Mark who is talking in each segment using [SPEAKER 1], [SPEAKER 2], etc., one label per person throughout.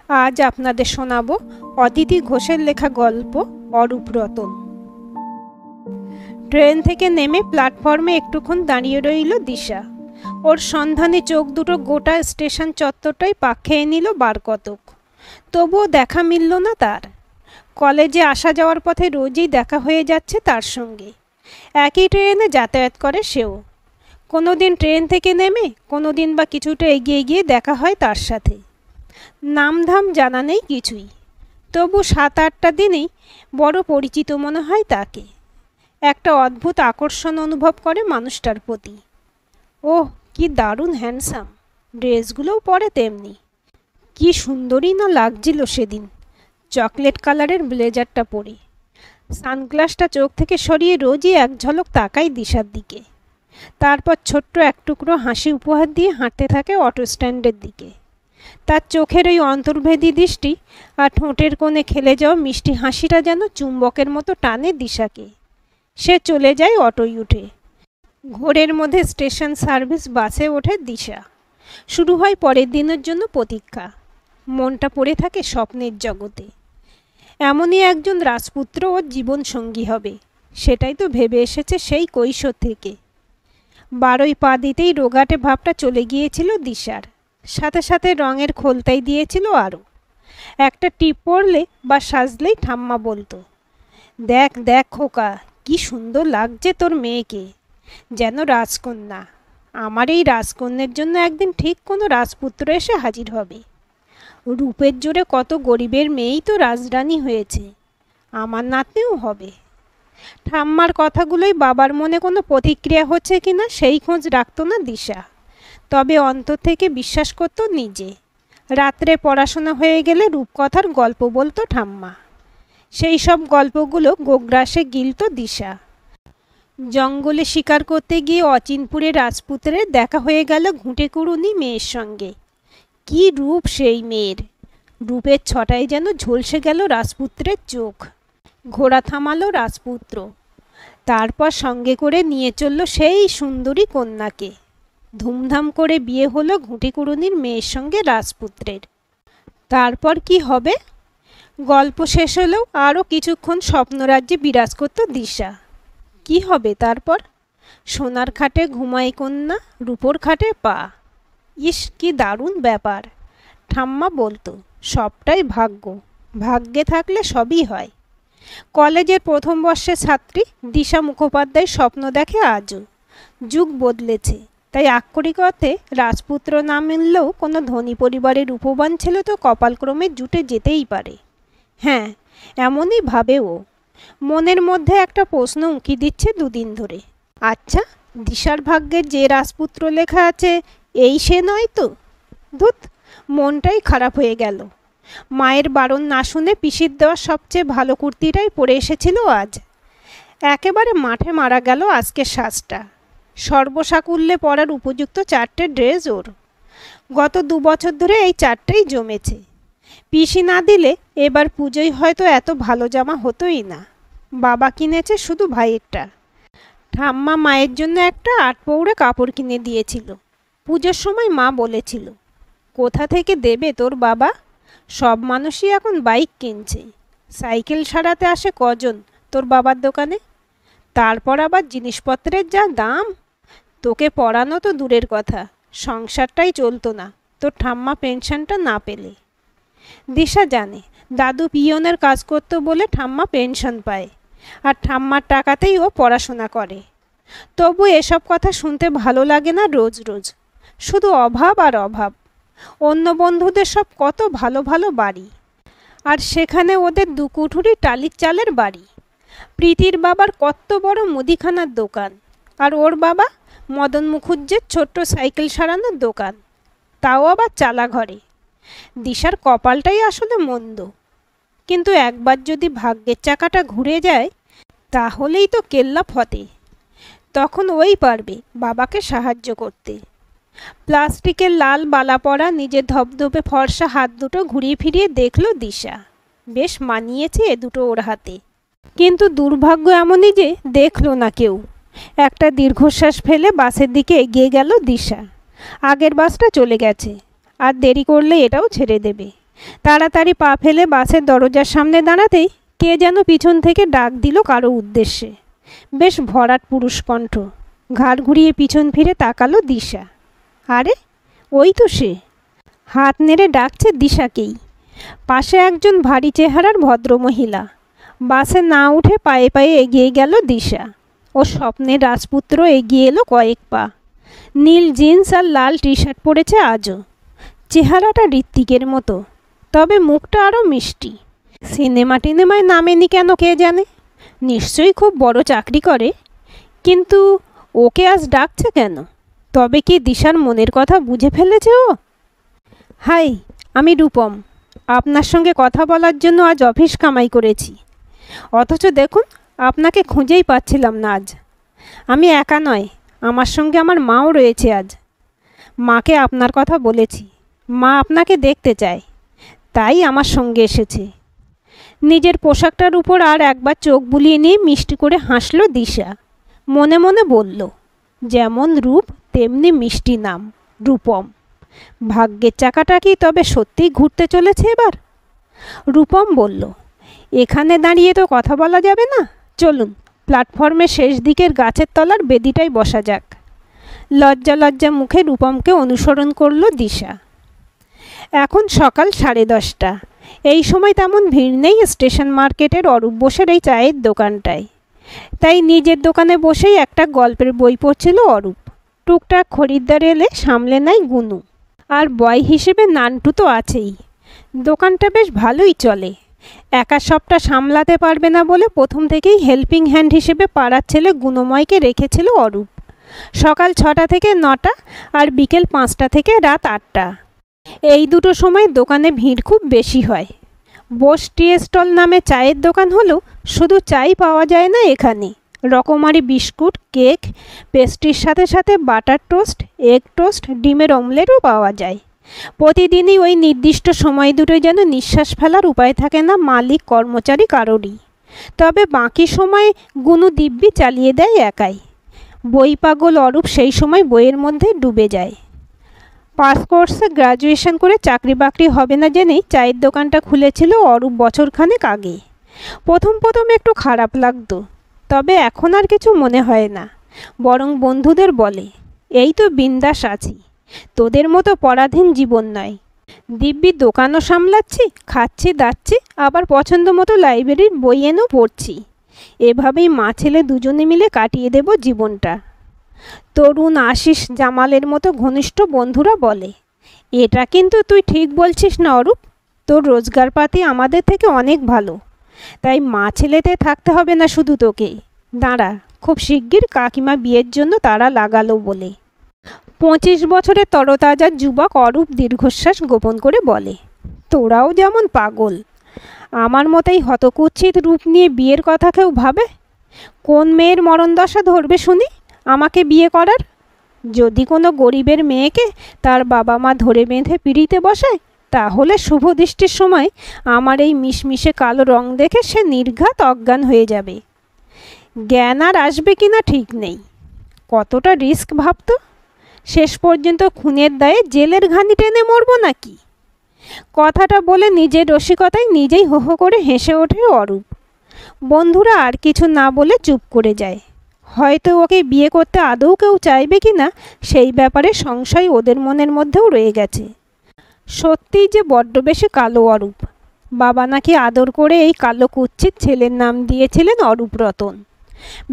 [SPEAKER 1] আজ আপনাদের শোনাবো অদিতি ঘোষের লেখা গল্প অরূপ রতন। ট্রেন থেকে নেমে প্ল্যাটফর্মে একটুক্ষণ দাঁড়িয়ে রইল দিশা। ওর সন্ধানে চোখ দুটো গোটা স্টেশন চত্বরটাই পাক খেয়ে নিল বার কতক। তবুও দেখা মিলল না তার। কলেজে আসা যাওয়ার পথে রোজই দেখা হয়ে যাচ্ছে তার সঙ্গে। একই ট্রেনে যাতায়াত করে সেও। কোনো দিন ট্রেন থেকে নেমে, কোনো দিন বা কিছুটা এগিয়ে গিয়ে দেখা হয় তার সাথে। নামধাম জানা নেই কিছুই, তবু 7-8টা দিনেই বড় পরিচিত মনে হয় তাকে। একটা অদ্ভুত আকর্ষণ অনুভব করে মানুষটার প্রতি। ওহ, কি দারুণ হ্যান্ডসাম, ড্রেসগুলোও পরে তেমনি। কি সুন্দরই না লাগছিল সেদিন চকলেট কালারের ব্লেজারটা পরে। সানগ্লাসটা চোখ থেকে সরিয়ে রোজই এক ঝলক তাকাই দিশার দিকে। তারপর ছোট্ট এক টুকরো হাসি উপহার দিয়ে হাঁটতে থাকে অটো স্ট্যান্ডের দিকে। তার চোখের ওই অন্তর্ভেদী দৃষ্টি আর ঠোঁটের কোণে খেলে যাওয়া মিষ্টি হাসিটা যেন চুম্বকের মতো টানে দিশাকে। সে চলে যায় অটোয় উঠে। ঘোরের মধ্যে স্টেশন সার্ভিস বাসে ওঠে দিশা। শুরু হয় পরের দিনের জন্য প্রতীক্ষা। মনটা পড়ে থাকে স্বপ্নের জগতে। এমনই একজন রাজপুত্র ওর জীবন সঙ্গী হবে, সেটাই তো ভেবে এসেছে সেই কৈশোর থেকে। 12ই পা দিতেই রোগাটে ভাবটা চলে গিয়েছিল দিশার। সাথে সাথে রঙের খোলতাই দিয়েছিল আরও। একটা টিপ পরলে বা সাজলেই ঠাম্মা বলতো, দেখ দেখ খোকা, কি সুন্দর লাগছে তোর মেয়েকে, যেন রাজকন্যা। আমার এই রাজকন্যার জন্য একদিন ঠিক কোনো রাজপুত্র এসে হাজির হবে। রূপের জোরে কত গরিবের মেয়েই তো রাজরানী হয়েছে, আমার নাতনিও হবে। ঠাম্মার কথাগুলোই বাবার মনে কোনো প্রতিক্রিয়া হচ্ছে কিনা সেই খোঁজ রাখত না দিশা। তবে অন্তর থেকে বিশ্বাস করত নিজে। রাত্রে পড়াশোনা হয়ে গেলে রূপকথার গল্প বলতো ঠাম্মা। সেই সব গল্পগুলো গোগ্রাসে গিলত দিশা। জঙ্গলে শিকার করতে গিয়ে অচিনপুরে রাজপুত্রের দেখা হয়ে গেল ঘুঁটেকুড়ুনি মেয়ের সঙ্গে। কি রূপ সেই মেয়ের! রূপের ছটায় যেন ঝলসে গেল রাজপুত্রের চোখ। ঘোড়া থামালো রাজপুত্র। তারপর সঙ্গে করে নিয়ে চলল সেই সুন্দরী কন্যাকে। ধুমধাম করে বিয়ে হলো ঘুঁটেকুড়ুনির মেয়ের সঙ্গে রাজপুত্রের। তারপর কি হবে? গল্প শেষ হলেও আরও কিছুক্ষণ স্বপ্নরাজ্যে বিরাজ করত দিশা। কি হবে তারপর? সোনার খাটে ঘুমাই কন্যা, রূপোর খাটে পা। ইস, কি দারুণ ব্যাপার! ঠাম্মা বলতো, সবটাই ভাগ্য, ভাগ্যে থাকলে সবই হয়। কলেজের প্রথম বর্ষের ছাত্রী দিশা মুখোপাধ্যায় স্বপ্ন দেখে আজও। যুগ বদলেছে, তাই আক্ষরিক অর্থে রাজপুত্র না মিললেও কোনো ধনী পরিবারের উপবান ছেলে তো কপালক্রমে জুটে যেতেই পারে। হ্যাঁ, এমনই ভাবে ও। মনের মধ্যে একটা প্রশ্ন উঁকি দিচ্ছে দুদিন ধরে। আচ্ছা, দিশার ভাগ্যে যে রাজপুত্র লেখা আছে এই সে নয় তো? ধুত, মনটাই খারাপ হয়ে গেল। মায়ের বারণ না শুনে পিসির দেওয়া সবচেয়ে ভালো কুর্তিটাই পরে এসেছিল আজ। একেবারে মাঠে মারা গেল আজকের সাজটা। সর্বসাকুল্যে পরার উপযুক্ত 4টে ড্রেস ওর। গত 2 বছর ধরে এই 4টেই জমেছে। পিসি না দিলে এবার পুজোয় হয়তো এত ভালো জামা হতোই না। বাবা কিনেছে শুধু ভাইয়েরটা। ঠাম্মা মায়ের জন্য একটা 8 পৌড়ে কাপড় কিনে দিয়েছিল। পুজোর সময় মা বলেছিল, কোথা থেকে দেবে তোর বাবা? সব মানুষই এখন বাইক কিনছে, সাইকেল সারাতে আসে কজন তোর বাবার দোকানে? তারপর আবার জিনিসপত্রের যা দাম, তোকে পড়ানো তো দূরের কথা, সংসারটাই চলতো না তোর ঠাম্মা পেনশনটা না পেলে। দিশা জানে দাদু পিয়নের কাজ করতো বলে ঠাম্মা পেনশন পায়, আর ঠাম্মার টাকাতেই ও পড়াশোনা করে। তবু এসব কথা শুনতে ভালো লাগে না রোজ রোজ। শুধু অভাব আর অভাব। অন্য বন্ধুদের সব কত ভালো ভালো বাড়ি, আর সেখানে ওদের 2 কুঠুরি টালির চালের বাড়ি। প্রীতির বাবার কত বড় মুদিখানার দোকান, আর ওর বাবা মদন মুখুজ্জের ছোট্ট সাইকেল সারানোর দোকান, তাও আবার চালা ঘরে। দিশার কপালটাই আসলে মন্দ। কিন্তু একবার যদি ভাগ্যের চাকাটা ঘুরে যায়, তাহলেই তো কেল্লা ফতে। তখন ওই পারবে বাবাকে সাহায্য করতে। প্লাস্টিকের লাল বালা পড়া নিজের ধবধবে ফর্সা হাত দুটো ঘুরিয়ে ফিরিয়ে দেখল দিশা। বেশ মানিয়েছে এ দুটো ওর হাতে। কিন্তু দুর্ভাগ্য এমনই যে দেখল না কেউ। একটা দীর্ঘশ্বাস ফেলে বাসের দিকে এগিয়ে গেল দিশা। আগের বাসটা চলে গেছে, আর দেরি করলে এটাও ছেড়ে দেবে। তাড়াতাড়ি পা ফেলে বাসের দরজার সামনে দাঁড়াতেই কে যেন পিছন থেকে ডাক দিল কারো উদ্দেশ্যে। বেশ ভরাট পুরুষ কণ্ঠ। ঘাড় ঘুরিয়ে পিছন ফিরে তাকালো দিশা। আরে ওই তো সে। হাত নেড়ে ডাকছে দিশাকেই। পাশে একজন ভারী চেহারার ভদ্রমহিলা। বাসে না উঠে পায়ে পায়ে এগিয়ে গেল দিশা। ও স্বপ্নের রাজপুত্র এগিয়ে এলো কয়েক পা। নীল জিন্স আর লাল টি শার্ট পরেছে আজও। চেহারাটা ঋত্বিকের মতো, তবে মুখটা আরও মিষ্টি। সিনেমা টিনেমায় নামেনি কেন কে জানে। নিশ্চয়ই খুব বড় চাকরি করে। কিন্তু ওকে আজ ডাকছে কেন? তবে কি দিশার মনের কথা বুঝে ফেলেছে ও? হাই, আমি রূপম। আপনার সঙ্গে কথা বলার জন্য আজ অফিস কামাই করেছি। অথচ দেখুন, আপনাকে খুঁজেই পাচ্ছিলাম না আজ। আমি একা নয়, আমার সঙ্গে আমার মাও রয়েছে আজ। মাকে আপনার কথা বলেছি। মা আপনাকে দেখতে চায়, তাই আমার সঙ্গে এসেছে। নিজের পোশাকটার উপর আর একবার চোখ বুলিয়ে নিয়ে মিষ্টি করে হাসল দিশা। মনে মনে বলল, যেমন রূপ তেমনি মিষ্টি নাম, রূপম। ভাগ্যের চাকাটা কি তবে সত্যিই ঘুরতে চলেছে এবার? রূপম বলল, এখানে দাঁড়িয়ে তো কথা বলা যাবে না, চলুন প্ল্যাটফর্মের শেষ দিকের গাছের তলার বেদিটাই বসা যাক। লজ্জা লজ্জা মুখে রূপমকে অনুসরণ করল দিশা। এখন সকাল 10:30। এই সময় তেমন ভিড় নেই স্টেশন মার্কেটের অরূপ বোসের এই চায়ের দোকানটায়। তাই নিজের দোকানে বসেই একটা গল্পের বই পড়ছিল অরূপ। টুকটাক খরিদ্দার এলে সামলে নেয় গুনু। আর বয় হিসেবে নান্টু তো আছেই। দোকানটা বেশ ভালোই চলে। একা সবটা সামলাতে পারবে না বলে প্রথম থেকেই হেল্পিং হ্যান্ড হিসেবে পাড়ার ছেলে গুণময়কে রেখেছিল অরূপ। সকাল 6টা থেকে 9টা আর বিকেল 5টা থেকে রাত 8টা। এই দুটো সময় দোকানে ভিড় খুব বেশি হয়। বোস টি স্টল নামে চায়ের দোকান হলেও শুধু চাই পাওয়া যায় না এখানে। রকমারি বিস্কুট, কেক, পেস্ট্রির সাথে সাথে বাটার টোস্ট, এগ টোস্ট, ডিমের অমলেটও পাওয়া যায়। প্রতিদিনই ওই নির্দিষ্ট সময় দুটোই যেন নিঃশ্বাস ফেলার উপায় থাকে না মালিক কর্মচারী কারোরই। তবে বাকি সময় গুনু দিব্যি চালিয়ে দেয় একাই। বই পাগল অরূপ সেই সময় বইয়ের মধ্যে ডুবে যায়। পাস কোর্সে গ্র্যাজুয়েশন করে চাকরি বাকরি হবে না জেনেই চায়ের দোকানটা খুলেছিল অরূপ বছরখানেক আগে। প্রথম একটু খারাপ লাগতো, তবে এখন আর কিছু মনে হয় না। বরং বন্ধুদের বলে, এই তো বিন্দাস আছি, তোদের মতো পরাধীন জীবন নয়। দিব্যি দোকানও সামলাচ্ছি, খাচ্ছি দাচ্ছি, আবার পছন্দ মতো লাইব্রেরির বই এনেও পড়ছি। এভাবেই মা ছেলে দুজনে মিলে কাটিয়ে দেব জীবনটা। তরুণ আশিস জামালের মতো ঘনিষ্ঠ বন্ধুরা বলে, এটা কিন্তু তুই ঠিক বলছিস না অরূপ। তোর রোজগারপাতি আমাদের থেকে অনেক ভালো। তাই মা ছেলেতে থাকতে হবে না শুধু তোকে। দাঁড়া, খুব শিগগির কাকিমা বিয়ের জন্য তারা লাগালো বলে। 25 বছরের তরতাজা যুবক অরূপ দীর্ঘশ্বাস গোপন করে বলে, তোরাও যেমন পাগল। আমার মতেই হতকুচ্ছিত রূপ নিয়ে বিয়ের কথা কেউ ভাবে? কোন মেয়ের মরণদশা ধরবে শুনি আমাকে বিয়ে করার? যদি কোনো গরিবের মেয়েকে তার বাবা মা ধরে বেঁধে পিড়িতে বসায়, তাহলে শুভ দৃষ্টির সময় আমার এই মিশমিশে কালো রং দেখে সে নির্ঘাত অজ্ঞান হয়ে যাবে। জ্ঞান আর আসবে কিনা ঠিক নেই। কতটা রিস্ক ভাবতো। শেষ পর্যন্ত খুনের দায়ে জেলের ঘানি টেনে মরবো নাকি? কথাটা বলে নিজের রসিকতায় নিজেই হো হো করে হেসে ওঠে অরূপ। বন্ধুরা আর কিছু না বলে চুপ করে যায়। হয়তো ওকে বিয়ে করতে আদৌ কেউ চাইবে কিনা সেই ব্যাপারে সংশয় ওদের মনের মধ্যেও রয়ে গেছে। সত্যিই যে বড্ড বেশি কালো অরূপ। বাবা নাকি আদর করে এই কালো কুচ্ছিত ছেলের নাম দিয়েছিলেন অরূপ রতন।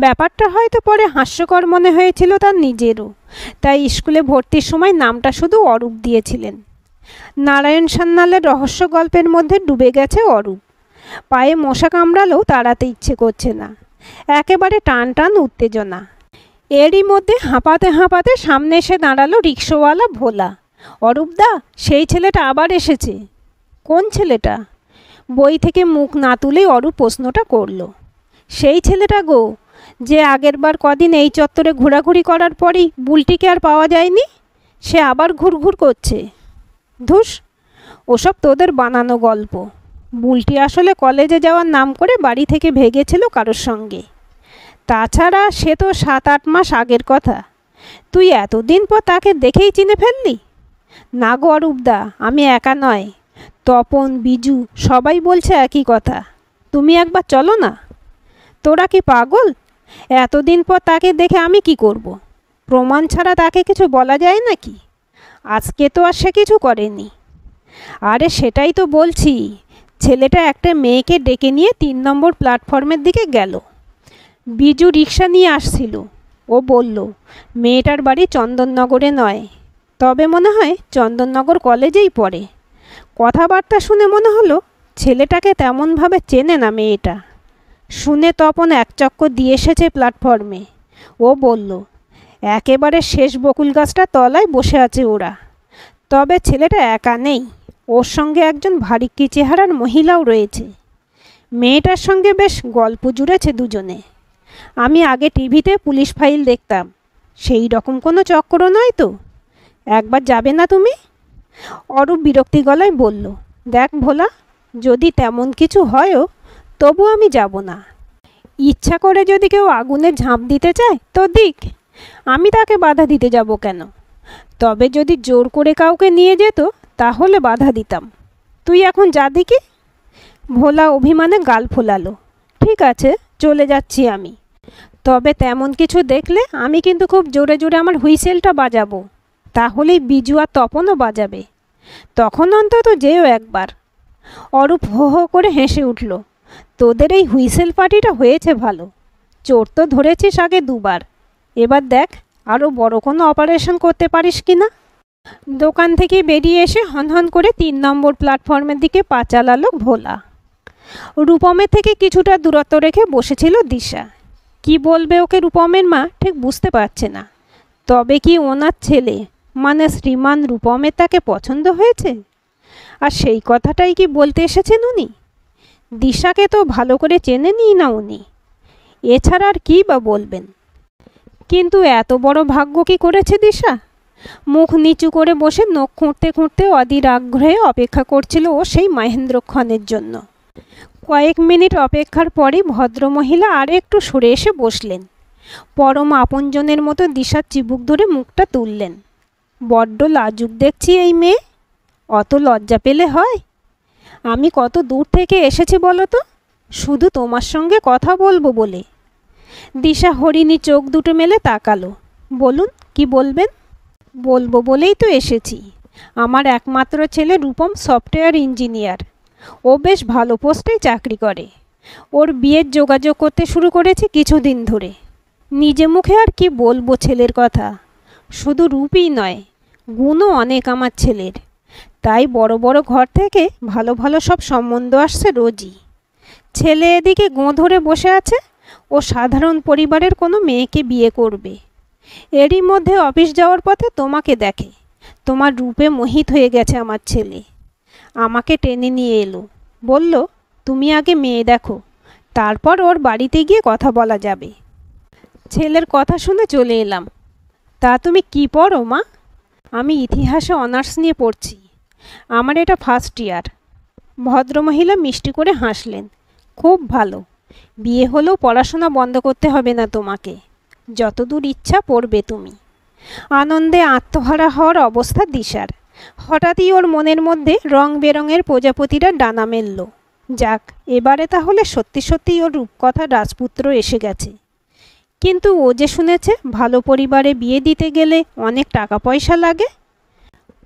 [SPEAKER 1] ব্যাপারটা হয়তো পরে হাস্যকর মনে হয়েছিল তার নিজেরও, তাই স্কুলে ভর্তির সময় নামটা শুধু অরূপ দিয়েছিলেন। নারায়ণ সান্যালের রহস্য গল্পের মধ্যে ডুবে গেছে অরূপ। পায়ে মশা কামড়ালেও তাড়াতে ইচ্ছে করছে না। একেবারে টান টান উত্তেজনা। এরই মধ্যে হাঁপাতে হাঁপাতে সামনে এসে দাঁড়ালো রিক্সাওয়ালা ভোলা। অরূপদা, সেই ছেলেটা আবার এসেছে। কোন ছেলেটা? বই থেকে মুখ না তুলেই অরূপ প্রশ্নটা করল। সেই ছেলেটা গো, যে আগেরবার কদিন এই চত্বরে ঘোরাঘুরি করার পরই বুলটিকে আর পাওয়া যায়নি, সে আবার ঘুরঘুর করছে। ধুস, ওসব তোদের বানানো গল্প। বুলটি আসলে কলেজে যাওয়ার নাম করে বাড়ি থেকে ভেগেছিল কারোর সঙ্গে। তাছাড়া সে তো 7-8 মাস আগের কথা। তুই এতদিন পর তাকে দেখেই চিনে ফেললি? না গো অরূপদা, আমি একা নয়, তপন, বিজু সবাই বলছে একই কথা। তুমি একবার চলো না। তোরা কি পাগল? এতদিন পর তাকে দেখে আমি কি করব? প্রমাণ ছাড়া তাকে কিছু বলা যায় নাকি? আজকে তো আর সে কিছু করেনি। আরে সেটাই তো বলছি, ছেলেটা একটা মেয়েকে ডেকে নিয়ে ৩ নম্বর প্ল্যাটফর্মের দিকে গেল। বিজু রিক্সা নিয়ে আসছিল। ও বলল মেয়েটার বাড়ি চন্দননগরে নয়, তবে মনে হয় চন্দননগর কলেজেই পড়ে। কথাবার্তা শুনে মনে হলো ছেলেটাকে তেমনভাবে চেনে না মেয়েটা। শুনে তপন এক চক্কর দিয়ে এসেছে প্ল্যাটফর্মে। ও বলল একেবারে শেষ বকুল গাছটা তলায় বসে আছে ওরা। তবে ছেলেটা একা নেই, ওর সঙ্গে একজন ভারিক্কি চেহারার মহিলাও রয়েছে। মেয়েটার সঙ্গে বেশ গল্প জুড়েছে দুজনে। আমি আগে টিভিতে পুলিশ ফাইল দেখতাম, সেই রকম কোনো চক্র নয় তো? একবার যাবে না তুমি? অরূপ বিরক্তি গলায় বলল, দেখ ভোলা, যদি তেমন কিছু হয়ও তবু আমি যাব না। ইচ্ছা করে যদি কেউ আগুনে ঝাঁপ দিতে চায় তো দিক, আমি তাকে বাধা দিতে যাব কেন? তবে যদি জোর করে কাউকে নিয়ে যেত তাহলে বাধা দিতাম। তুই এখন যা দেখি। ভোলা অভিমানে গাল ফোলালো। ঠিক আছে, চলে যাচ্ছি আমি। তবে তেমন কিছু দেখলে আমি কিন্তু খুব জোরে জোরে আমার হুইসেলটা বাজাবো, তাহলেই বিজু আর তপনও বাজাবে। তখন অন্তত যেও একবার। অরূপ হো হো করে হেসে উঠল। তোদের এই হুইসেল পার্টিটা হয়েছে ভালো। চোর তো ধরেছিস আগে 2বার, এবার দেখ আরও বড় কোনো অপারেশন করতে পারিস কি না। দোকান থেকে বেরিয়ে এসে হনহন করে ৩ নম্বর প্ল্যাটফর্মের দিকে পা চালালো ভোলা। রূপমের থেকে কিছুটা দূরত্ব রেখে বসেছিল দিশা। কি বলবে ওকে রূপমের মা ঠিক বুঝতে পারছে না। তবে কি ওনার ছেলে মানে শ্রীমান রূপমের তাকে পছন্দ হয়েছে? আর সেই কথাটাই কি বলতে এসেছেন উনি? দিশাকে তো ভালো করে চেনেনি না উনি, এছাড়া আর কী বা বলবেন। কিন্তু এত বড় ভাগ্য কি করেছে দিশা? মুখ নিচু করে বসে নখ খুঁড়তে খুঁড়তে অধীর আগ্রহে অপেক্ষা করছিল ও সেই মহেন্দ্রক্ষণের জন্য। কয়েক মিনিট অপেক্ষার পরই ভদ্রমহিলা আর একটু সরে এসে বসলেন। পরম আপনজনের মতো দিশার চিবুক ধরে মুখটা তুললেন। বড্ড লাজুক দেখছি এই মেয়ে, অত লজ্জা পেলে হয়? আমি কত দূর থেকে এসেছি বলো তো, শুধু তোমার সঙ্গে কথা বলবো বলে। দিশা হরিণী চোখ দুটো মেলে তাকালো। বলুন, কি বলবেন? বলবো বলেই তো এসেছি। আমার একমাত্র ছেলে রূপম সফটওয়্যার ইঞ্জিনিয়ার। ও বেশ ভালো পোস্টেই চাকরি করে। ওর বিয়ের যোগাযোগ করতে শুরু করেছি কিছুদিন ধরে। নিজে মুখে আর কি বলবো ছেলের কথা। শুধু রূপই নয়, গুণও অনেক আমার ছেলের। তাই বড় বড় ঘর থেকে ভালো ভালো সব সম্বন্ধ আসছে রোজই। ছেলে এদিকে গোঁ ধরে বসে আছে, ও সাধারণ পরিবারের কোনো মেয়েকে বিয়ে করবে। এরই মধ্যে অফিস যাওয়ার পথে তোমাকে দেখে। তোমার রূপে মোহিত হয়ে গেছে আমার ছেলে। আমাকে টেনে নিয়ে এলো, বলল তুমি আগে মেয়ে দেখো, তারপর ওর বাড়িতে গিয়ে কথা বলা যাবে। ছেলের কথা শুনে চলে এলাম। তা তুমি কি পড়ো মা? আমি ইতিহাসে অনার্স নিয়ে পড়ছি। আমার এটা ফার্স্ট ইয়ার। ভদ্রমহিলা মিষ্টি করে হাসলেন। খুব ভালো, বিয়ে হলেও পড়াশোনা বন্ধ করতে হবে না তোমাকে। যতদূর ইচ্ছা পড়বে তুমি। আনন্দে আত্মহারা হওয়ার অবস্থা দিশার। হঠাৎই ওর মনের মধ্যে রং বেরঙের প্রজাপতিরা ডানা মেলল। যাক, এবারে তাহলে সত্যি সত্যিই ওর রূপকথার রাজপুত্র এসে গেছে। কিন্তু ও যে শুনেছে ভালো পরিবারে বিয়ে দিতে গেলে অনেক টাকা পয়সা লাগে।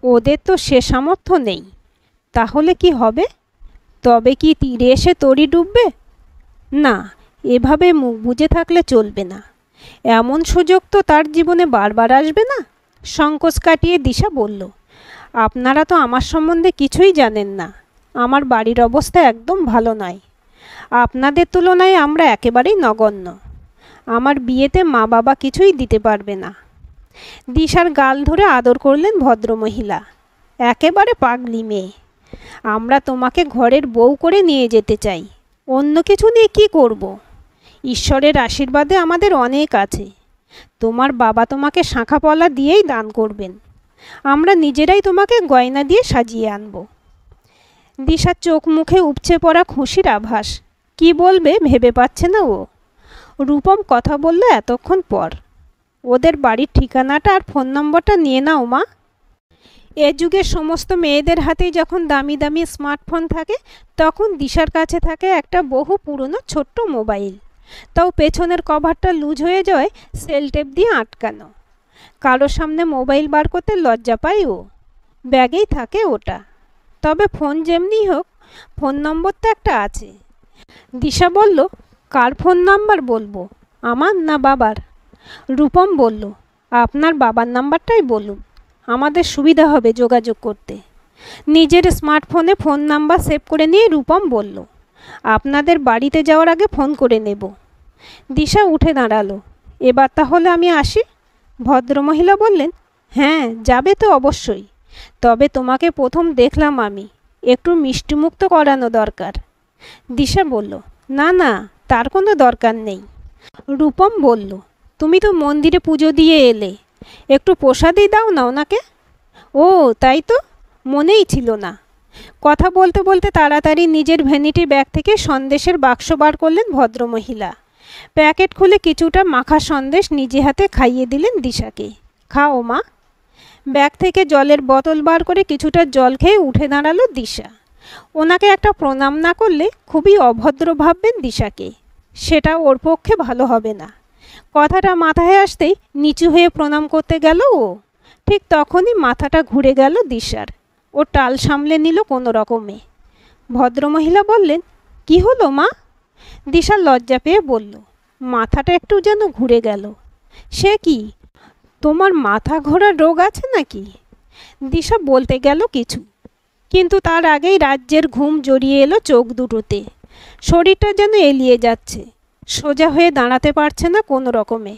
[SPEAKER 1] ওদের তো সে সামর্থ্য নেই। তাহলে কি হবে? তবে কি তীরে এসে তরি ডুববে? না, এভাবে মুখ বুজে থাকলে চলবে না। এমন সুযোগ তো তার জীবনে বারবার আসবে না। সংকোচ কাটিয়ে দিশা বলল, আপনারা তো আমার সম্বন্ধে কিছুই জানেন না। আমার বাড়ির অবস্থা একদম ভালো নয়। আপনাদের তুলনায় আমরা একেবারেই নগণ্য। আমার বিয়েতে মা বাবা কিছুই দিতে পারবে না। দিশার গাল ধরে আদর করলেন ভদ্রমহিলা। একেবারে পাগলি মেয়ে। আমরা তোমাকে ঘরের বউ করে নিয়ে যেতে চাই। অন্য কিছু নিয়ে কি করব? ঈশ্বরের আশীর্বাদে আমাদের অনেক আছে। তোমার বাবা তোমাকে শাঁখাপলা দিয়েই দান করবেন। আমরা নিজেরাই তোমাকে গয়না দিয়ে সাজিয়ে আনব। দিশার চোখ মুখে উপচে পড়া খুশির আভাস। কি বলবে ভেবে পাচ্ছে না ও। রূপম কথা বলল এতক্ষণ পর। ওদের বাড়ির ঠিকানাটা আর ফোন নম্বরটা নিয়ে নাও মা। এ যুগে সমস্ত মেয়েদের হাতেই যখন দামি দামি স্মার্টফোন থাকে, তখন দিশার কাছে থাকে একটা বহু পুরনো ছোট্ট মোবাইল। তাও পেছনের কভারটা লুজ হয়ে যায় সেল টেপ দিয়ে আটকানো। কারোর সামনে মোবাইল বার করতে লজ্জা পায় ও, ব্যাগেই থাকে ওটা। তবে ফোন যেমনি হোক, ফোন নম্বর তো একটা আছে। দিশা বলল, কার ফোন নাম্বার বলবো, আমার না বাবার? রূপম বলল, আপনার বাবার নাম্বারটাই বলুন, আমাদের সুবিধা হবে যোগাযোগ করতে। নিজের স্মার্টফোনে ফোন নাম্বার সেভ করে নিয়ে রূপম বলল, আপনাদের বাড়িতে যাওয়ার আগে ফোন করে নেব। দিশা উঠে দাঁড়ালো, এবার তাহলে আমি আসি? ভদ্রমহিলা বললেন, হ্যাঁ যাবে তো অবশ্যই, তবে তোমাকে প্রথম দেখলাম আমি, একটু মিষ্টিমুখ তো করানো দরকার। দিশা বলল, না না, তার কোনো দরকার নেই। রূপম বলল, তুমি তো মন্দিরে পুজো দিয়ে এলে, একটু প্রসাদই দাও না ওনাকে। ও তাই তো, মনেই ছিল না। কথা বলতে বলতে তাড়াতাড়ি নিজের ভ্যানিটি ব্যাগ থেকে সন্দেশের বাক্স বার করলেন ভদ্রমহিলা। প্যাকেট খুলে কিছুটা মাখা সন্দেশ নিজে হাতে খাইয়ে দিলেন দিশাকে। খাও মা। ব্যাগ থেকে জলের বোতল বার করে কিছুটা জল খেয়ে উঠে দাঁড়ালো দিশা। ওনাকে একটা প্রণাম না করলে খুবই অভদ্র ভাববেন দিশাকে, সেটা ওর পক্ষে ভালো হবে না। কথাটা মাথায় আসতেই নিচু হয়ে প্রণাম করতে গেল ও। ঠিক তখনই মাথাটা ঘুরে গেল দিশার। ও টাল সামলে নিল কোনো রকমে। ভদ্রমহিলা বললেন, কি হলো মা? দিশা লজ্জা পেয়ে বলল, মাথাটা একটু যেন ঘুরে গেল। সে কি, তোমার মাথা ঘোরার রোগ আছে নাকি? দিশা বলতে গেল কিছু, কিন্তু তার আগেই রাজ্যের ঘুম জড়িয়ে এলো চোখ দুটোতে। শরীরটা যেন এলিয়ে যাচ্ছে, সোজা হয়ে দাঁড়াতে পারছে না কোনো রকমে।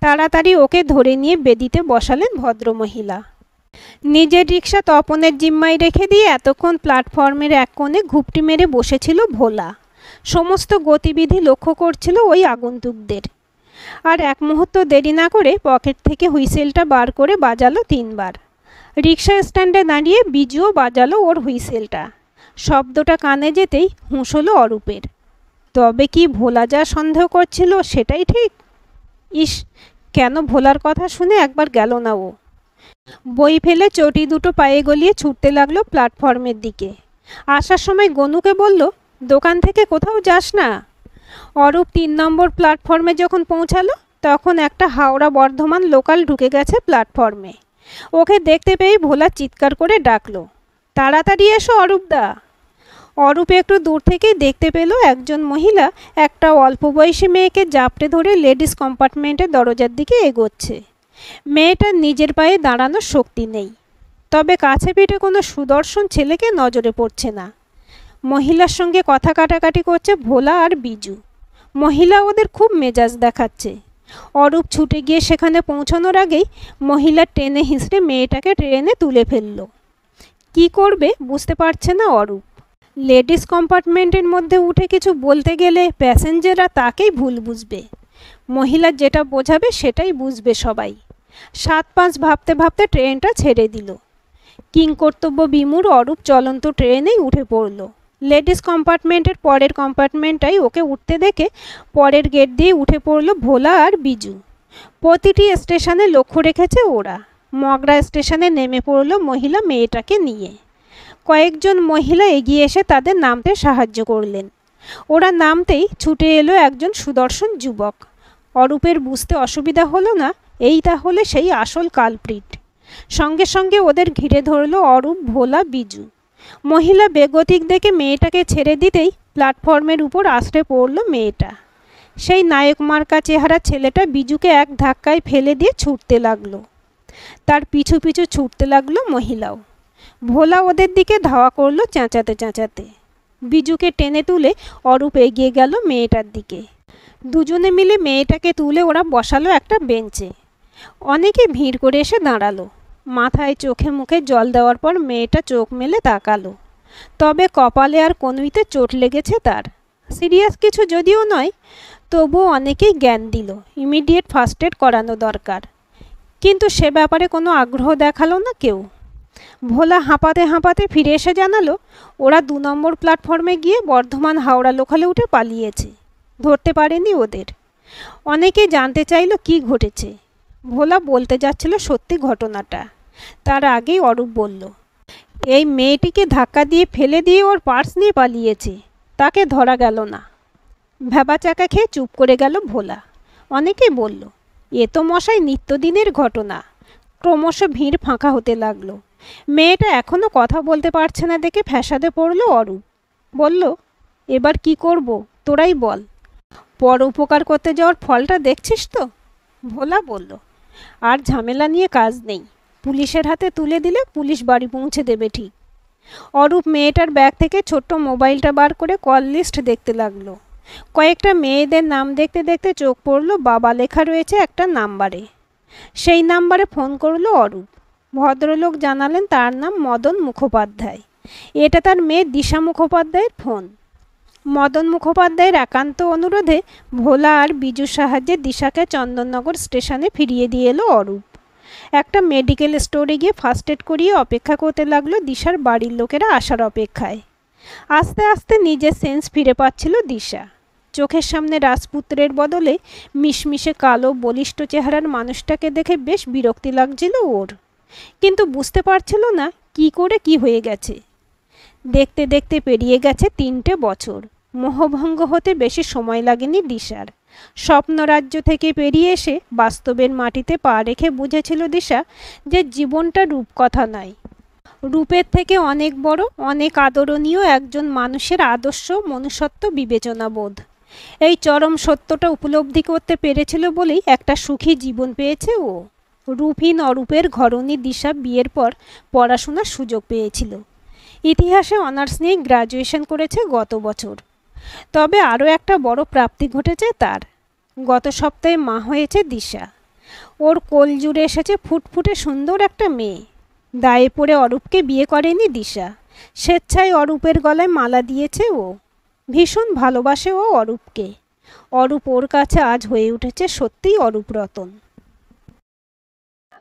[SPEAKER 1] তাড়াতাড়ি ওকে ধরে নিয়ে বেদিতে বসালেন ভদ্রমহিলা। নিজের রিক্সা তপনের জিম্মায় রেখে দিয়ে এতক্ষণ প্ল্যাটফর্মের এক কোণে ঘুপটি মেরে বসেছিল ভোলা। সমস্ত গতিবিধি লক্ষ্য করছিল ওই আগন্তুকদের। আর এক মুহূর্ত দেরি না করে পকেট থেকে হুইসেলটা বার করে বাজালো 3 বার। রিক্সা স্ট্যান্ডে দাঁড়িয়ে বিজুও বাজালো ওর হুইসেলটা। শব্দটা কানে যেতেই হুঁশ হলো অরূপের। তবে কি ভোলা যা সন্দেহ করছিল সেটাই ঠিক? ইস, কেন ভোলার কথা শুনে একবার গেল না ও। বই ফেলে চটি দুটো পায়ে গলিয়ে ছুটতে লাগলো প্ল্যাটফর্মের দিকে। আসার সময় গনুকে বলল, দোকান থেকে কোথাও যাস না? অরূপ 3 নম্বর প্ল্যাটফর্মে যখন পৌঁছালো, তখন একটা হাওড়া বর্ধমান লোকাল ঢুকে গেছে প্ল্যাটফর্মে। ওকে দেখতে পেয়ে ভোলা চিৎকার করে ডাকলো, তাড়াতাড়ি এসো অরূপদা। অরূপ একটু দূর থেকেই দেখতে পেল একজন মহিলা একটা অল্প বয়সী মেয়েকে জাপটে ধরে লেডিস কম্পার্টমেন্টের দরজার দিকে এগোচ্ছে। মেয়েটার নিজের পায়ে দাঁড়ানোর শক্তি নেই, তবে কাছে পিঠে কোনো সুদর্শন ছেলেকে নজরে পড়ছে না। মহিলার সঙ্গে কথা কাটাকাটি করছে ভোলা আর বিজু। মহিলা ওদের খুব মেজাজ দেখাচ্ছে। অরূপ ছুটে গিয়ে সেখানে পৌঁছানোর আগেই মহিলা টেনে হিঁচড়ে মেয়েটাকে ট্রেনে তুলে ফেলল। কি করবে বুঝতে পারছে না অরূপ। লেডিস কম্পার্টমেন্টের মধ্যে উঠে কিছু বলতে গেলে প্যাসেঞ্জাররা তাকেই ভুল বুঝবে। মহিলা যেটা বোঝাবে সেটাই বুঝবে সবাই। 7-5 ভাবতে ভাবতে ট্রেনটা ছেড়ে দিল। কিংকর্তব্য বিমূঢ় অরূপ চলন্ত ট্রেনেই উঠে পড়ল। লেডিস কম্পার্টমেন্টের পরের কম্পার্টমেন্টটাই ওকে উঠতে দেখে পরের গেট দিয়ে উঠে পড়ল ভোলা আর বিজু। প্রতিটি স্টেশনে লক্ষ্য রেখেছে ওরা। মগরা স্টেশনে নেমে পড়ল মহিলা মেয়েটাকে নিয়ে। কয়েকজন মহিলা এগিয়ে এসে তাদের নামতে সাহায্য করলেন। ওরা নামতেই ছুটে এলো একজন সুদর্শন যুবক। অরূপের বুঝতে অসুবিধা হলো না এই তাহলে সেই আসল কালপ্রিট। সঙ্গে সঙ্গে ওদের ঘিরে ধরল অরূপ, ভোলা, বিজু। মহিলা বেগতিক দেখে মেয়েটাকে ছেড়ে দিতেই প্ল্যাটফর্মের উপর আছড়ে পড়ল মেয়েটা। সেই নায়ক মার্কা চেহারা ছেলেটা বিজুকে এক ধাক্কায় ফেলে দিয়ে ছুটতে লাগলো। তার পিছু পিছু ছুটতে লাগলো মহিলাও। ভোলা ওদের দিকে ধাওয়া করলো চেঁচাতে চেঁচাতে। বিজুকে টেনে তুলে অরূপ এগিয়ে গেল মেয়েটার দিকে। দুজনে মিলে মেয়েটাকে তুলে ওরা বসালো একটা বেঞ্চে। অনেকে ভিড় করে এসে দাঁড়ালো। মাথায় চোখে মুখে জল দেওয়ার পর মেয়েটা চোখ মেলে তাকালো। তবে কপালে আর কনুইতে চোট লেগেছে তার। সিরিয়াস কিছু যদিও নয়, তবুও অনেকেই জ্ঞান দিল ইমিডিয়েট ফার্স্ট এড করানো দরকার। কিন্তু সে ব্যাপারে কোনো আগ্রহ দেখালো না কেউ। ভোলা হাঁপাতে হাঁপাতে ফিরে এসে জানালো ওরা 2 নম্বর প্ল্যাটফর্মে গিয়ে বর্ধমান হাওড়া লোকালে উঠে পালিয়েছে, ধরতে পারেনি ওদের। অনেকে জানতে চাইল কি ঘটেছে। ভোলা বলতে যাচ্ছিল সত্যি ঘটনাটা। তার আগেই অরূপ বলল, এই মেয়েটিকে ধাক্কা দিয়ে ফেলে দিয়ে ওর পার্স নিয়ে পালিয়েছে, তাকে ধরা গেল না। ভ্যাবাচাকা খেয়ে চুপ করে গেল ভোলা। অনেকে বলল, এ তো মশাই নিত্যদিনের ঘটনা। ক্রমশ ভিড় ফাঁকা হতে লাগলো। মেয়েটা এখনও কথা বলতে পারছে না দেখে ফ্যাসাদে পড়ল অরূপ। বলল, এবার কি করব তোরাই বল। পর উপকার করতে যাওয়ার ফলটা দেখছিস তো? ভোলা বলল, আর ঝামেলা নিয়ে কাজ নেই, পুলিশের হাতে তুলে দিলে পুলিশ বাড়ি পৌঁছে দেবে ঠিক। অরূপ মেয়েটার ব্যাগ থেকে ছোট্ট মোবাইলটা বার করে কল লিস্ট দেখতে লাগলো। কয়েকটা মেয়েদের নাম দেখতে দেখতে চোখ পড়ল বাবা লেখা রয়েছে একটা নাম্বারে। সেই নাম্বারে ফোন করলো অরূপ। ভদ্রলোক জানালেন তার নাম মদন মুখোপাধ্যায়। এটা তার মেয়ে দিশা মুখোপাধ্যায়ের ফোন। মদন মুখোপাধ্যায়ের একান্ত অনুরোধে ভোলা আর বিজুর সাহায্যে দিশাকে চন্দননগর স্টেশনে ফিরিয়ে দিয়ে এলো অরূপ। একটা মেডিকেল স্টোরে গিয়ে ফার্স্ট এড করিয়ে অপেক্ষা করতে লাগলো দিশার বাড়ির লোকেরা আসার অপেক্ষায়। আস্তে আস্তে নিজের সেন্স ফিরে পাচ্ছিল দিশা। চোখের সামনে রাজপুত্রের বদলে মিশমিশে কালো বলিষ্ঠ চেহারার মানুষটাকে দেখে বেশ বিরক্তি লাগছিল ওর, কিন্তু বুঝতে পারছিল না কি করে কি হয়ে গেছে। দেখতে দেখতে পেরিয়ে গেছে 3টে বছর। মোহভঙ্গ হতে বেশি সময় লাগেনি দিশার। স্বপ্নরাজ্য থেকে পেরিয়ে এসে বাস্তবের মাটিতে পা রেখে বুঝেছিল দিশা যে জীবনটা রূপকথা নয়, রূপের থেকে অনেক বড়, অনেক আদরণীয় একজন মানুষের আদর্শ মনুষ্যত্ব বিবেচনাবোধ। এই চরম সত্যটা উপলব্ধি করতে পেরেছিল বলেই একটা সুখী জীবন পেয়েছে ও। রূপহীন অরূপের ঘরণী দিশা বিয়ের পর পড়াশোনার সুযোগ পেয়েছিল। ইতিহাসে অনার্স নিয়ে গ্র্যাজুয়েশন করেছে গত বছর। তবে আরও একটা বড় প্রাপ্তি ঘটেছে তার। গত সপ্তাহে মা হয়েছে দিশা। ওর কোল জুড়ে এসেছে ফুটফুটে সুন্দর একটা মেয়ে। দায়ে পড়ে অরূপকে বিয়ে করেনি দিশা, স্বেচ্ছায় অরূপের গলায় মালা দিয়েছে ও। ভীষণ ভালোবাসে ও অরূপকে। অরূপ ওর কাছে আজ হয়ে উঠেছে সত্যিই অরূপ রতন।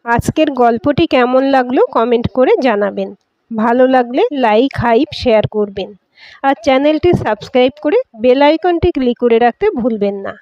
[SPEAKER 1] আজকের গল্পটি কেমন লাগলো কমেন্ট করে জানাবেন। ভালো লাগলে লাইক, হাইপ, শেয়ার করবেন। আর চ্যানেলটি সাবস্ক্রাইব করে বেল আইকনটি ক্লিক করে রাখতে ভুলবেন না।